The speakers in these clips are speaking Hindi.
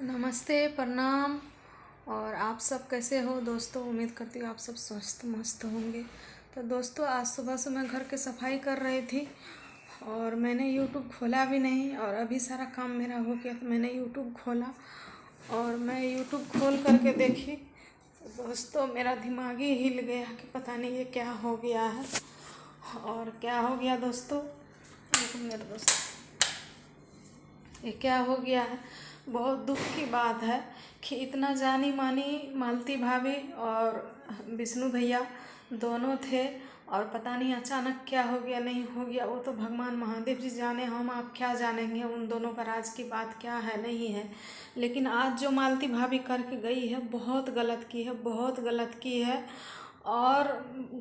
नमस्ते, प्रणाम। और आप सब कैसे हो दोस्तों? उम्मीद करती हूँ आप सब स्वस्थ मस्त होंगे। तो दोस्तों, आज सुबह से मैं घर की सफाई कर रही थी और मैंने यूट्यूब खोला भी नहीं और अभी सारा काम मेरा हो गया तो मैंने यूट्यूब खोला और मैं यूट्यूब खोल करके देखी तो दोस्तों मेरा दिमाग ही हिल गया कि पता नहीं ये क्या हो गया है। और क्या हो गया दोस्तों, मेरे दोस्त, ये क्या हो गया है? बहुत दुख की बात है कि इतना जानी मानी मालती भाभी और विष्णु भैया दोनों थे और पता नहीं अचानक क्या हो गया नहीं हो गया, वो तो भगवान महादेव जी जाने, हम आप क्या जानेंगे उन दोनों का राज की बात क्या है नहीं है। लेकिन आज जो मालती भाभी करके गई है बहुत गलत की है, बहुत गलत की है। और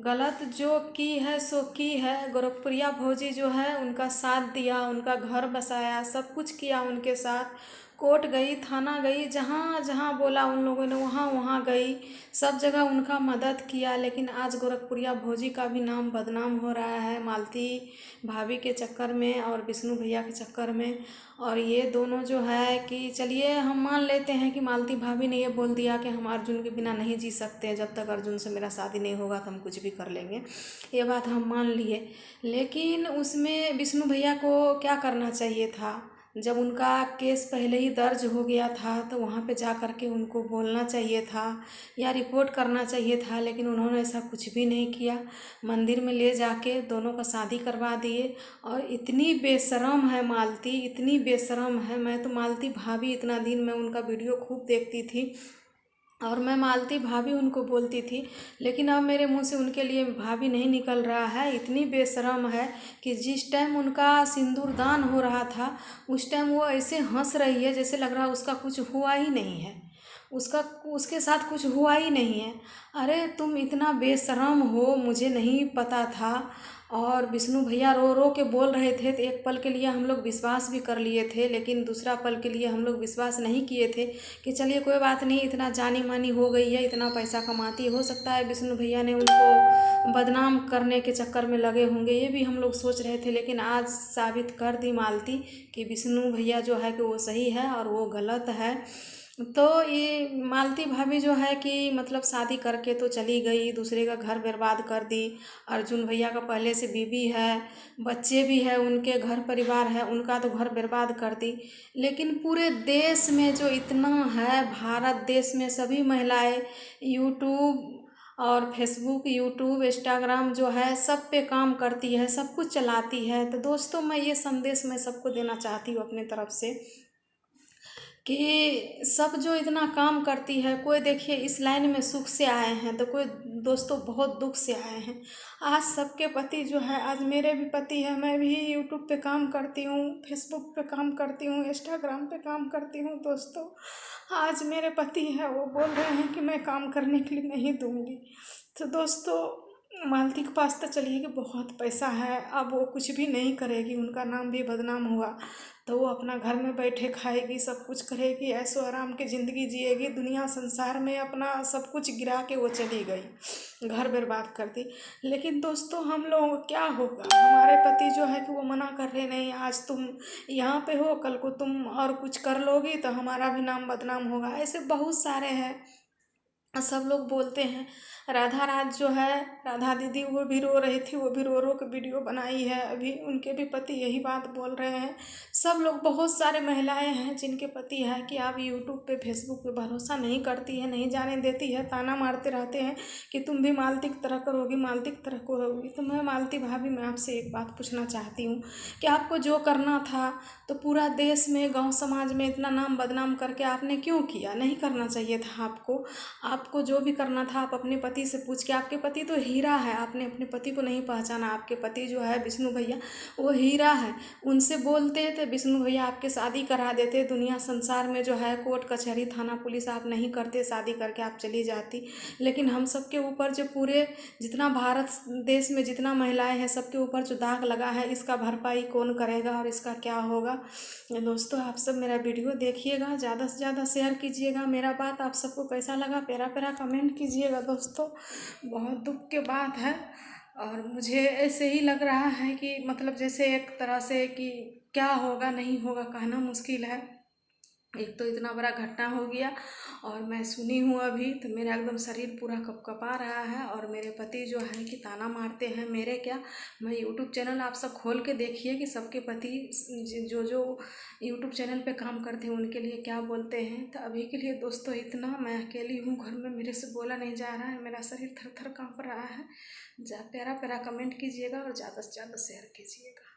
गलत जो की है सो की है। गोरखप्रिया भौजी जो है उनका साथ दिया, उनका घर बसाया, सब कुछ किया उनके साथ। कोर्ट गई, थाना गई, जहाँ जहाँ बोला उन लोगों ने वहाँ वहाँ गई, सब जगह उनका मदद किया। लेकिन आज गोरखप्रिया भौजी का भी नाम बदनाम हो रहा है मालती भाभी के चक्कर में और विष्णु भैया के चक्कर में। और ये दोनों जो है कि चलिए हम मान लेते हैं कि मालती भाभी ने ये बोल दिया कि हम अर्जुन के बिना नहीं जी सकते, जब तक अर्जुन से मेरा शादी नहीं होगा तो हम कुछ भी कर लेंगे, ये बात हम मान लिए। लेकिन उसमें विष्णु भैया को क्या करना चाहिए था? जब उनका केस पहले ही दर्ज हो गया था तो वहाँ पे जा कर के उनको बोलना चाहिए था या रिपोर्ट करना चाहिए था, लेकिन उन्होंने ऐसा कुछ भी नहीं किया। मंदिर में ले जाके दोनों का शादी करवा दिए। और इतनी बेशरम है मालती, इतनी बेशरम है। मैं तो मालती भाभी इतना दिन मैं उनका वीडियो खूब देखती थी और मैं मालती भाभी उनको बोलती थी, लेकिन अब मेरे मुंह से उनके लिए भाभी नहीं निकल रहा है। इतनी बेशरम है कि जिस टाइम उनका सिंदूर दान हो रहा था उस टाइम वो ऐसे हंस रही है जैसे लग रहा है उसका कुछ हुआ ही नहीं है, उसका उसके साथ कुछ हुआ ही नहीं है। अरे तुम इतना बेशरम हो, मुझे नहीं पता था। और विष्णु भैया रो रो के बोल रहे थे तो एक पल के लिए हम लोग विश्वास भी कर लिए थे, लेकिन दूसरा पल के लिए हम लोग विश्वास नहीं किए थे कि चलिए कोई बात नहीं, इतना जानी मानी हो गई है, इतना पैसा कमाती है, हो सकता है विष्णु भैया ने उनको बदनाम करने के चक्कर में लगे होंगे, ये भी हम लोग सोच रहे थे। लेकिन आज साबित कर दी मालती कि विष्णु भैया जो है कि वो सही है और वो गलत है। तो ये मालती भाभी जो है कि मतलब शादी करके तो चली गई, दूसरे का घर बर्बाद कर दी। अर्जुन भैया का पहले से बीवी है, बच्चे भी है, उनके घर परिवार है, उनका तो घर बर्बाद कर दी। लेकिन पूरे देश में जो इतना है, भारत देश में सभी महिलाएं यूट्यूब और फेसबुक, यूट्यूब, इंस्टाग्राम जो है सब पे काम करती है, सब कुछ चलाती है। तो दोस्तों मैं ये संदेश मैं सबको देना चाहती हूँ अपने तरफ से कि सब जो इतना काम करती है, कोई देखिए इस लाइन में सुख से आए हैं तो कोई दोस्तों बहुत दुख से आए हैं। आज सबके पति जो है, आज मेरे भी पति है, मैं भी यूट्यूब पे काम करती हूँ, फेसबुक पे काम करती हूँ, इंस्टाग्राम पे काम करती हूँ दोस्तों। आज मेरे पति है वो बोल रहे हैं कि मैं काम करने के लिए नहीं दूँगी। तो दोस्तों मालती के पास तो चलिए कि बहुत पैसा है, अब वो कुछ भी नहीं करेगी, उनका नाम भी बदनाम हुआ तो वो अपना घर में बैठे खाएगी, सब कुछ करेगी, ऐशो आराम की ज़िंदगी जिएगी, दुनिया संसार में अपना सब कुछ गिरा के वो चली गई, घर बर्बाद कर दी। लेकिन दोस्तों हम लोग क्या होगा, हमारे पति जो है कि वो मना कर रहे नहीं, आज तुम यहाँ पे हो कल को तुम और कुछ कर लोगी तो हमारा भी नाम बदनाम होगा। ऐसे बहुत सारे हैं, सब लोग बोलते हैं। राधा राज जो है, राधा दीदी, वो भी रो रही थी, वो भी रो रो के वीडियो बनाई है, अभी उनके भी पति यही बात बोल रहे हैं। सब लोग, बहुत सारे महिलाएं हैं जिनके पति है कि आप यूट्यूब पे फेसबुक पे भरोसा नहीं करती है, नहीं जाने देती है, ताना मारते रहते हैं कि तुम भी मालती की तरह करोगी, मालती की तरह करोगी। तो मैं मालती भाभी, मैं आपसे एक बात पूछना चाहती हूँ कि आपको जो करना था तो पूरा देश में, गाँव समाज में इतना नाम बदनाम करके आपने क्यों किया? नहीं करना चाहिए था आपको। आपको जो भी करना था आप अपने पति से पूछ के, आपके पति तो हीरा है, आपने अपने पति को नहीं पहचाना। आपके पति जो है विष्णु भैया, वो हीरा है, उनसे बोलते थे विष्णु भैया आपके शादी करा देते। दुनिया संसार में जो है कोर्ट कचहरी थाना पुलिस आप नहीं करते, शादी करके आप चली जाती। लेकिन हम सबके ऊपर जो पूरे जितना भारत देश में जितना महिलाएं हैं सबके ऊपर जो दाग लगा है, इसका भरपाई कौन करेगा और इसका क्या होगा? दोस्तों आप सब मेरा वीडियो देखिएगा, ज़्यादा से ज़्यादा शेयर कीजिएगा। मेरा बात आप सबको कैसा लगा प्यारा प्यारा कमेंट कीजिएगा दोस्तों। बहुत दुख की बात है और मुझे ऐसे ही लग रहा है कि मतलब जैसे एक तरह से कि क्या होगा नहीं होगा कहना मुश्किल है। एक तो इतना बड़ा घटना हो गया और मैं सुनी हूँ अभी तो मेरा एकदम शरीर पूरा कपकपा रहा है। और मेरे पति जो है कि ताना मारते हैं मेरे क्या, मैं यूट्यूब चैनल आप सब खोल के देखिए कि सबके पति जो जो यूट्यूब चैनल पे काम करते हैं उनके लिए क्या बोलते हैं। तो अभी के लिए दोस्तों इतना, मैं अकेली हूँ घर में, मेरे से बोला नहीं जा रहा है, मेरा शरीर थर थर काँप रहा है। प्यारा प्यारा कमेंट कीजिएगा और ज़्यादा से ज़्यादा शेयर कीजिएगा।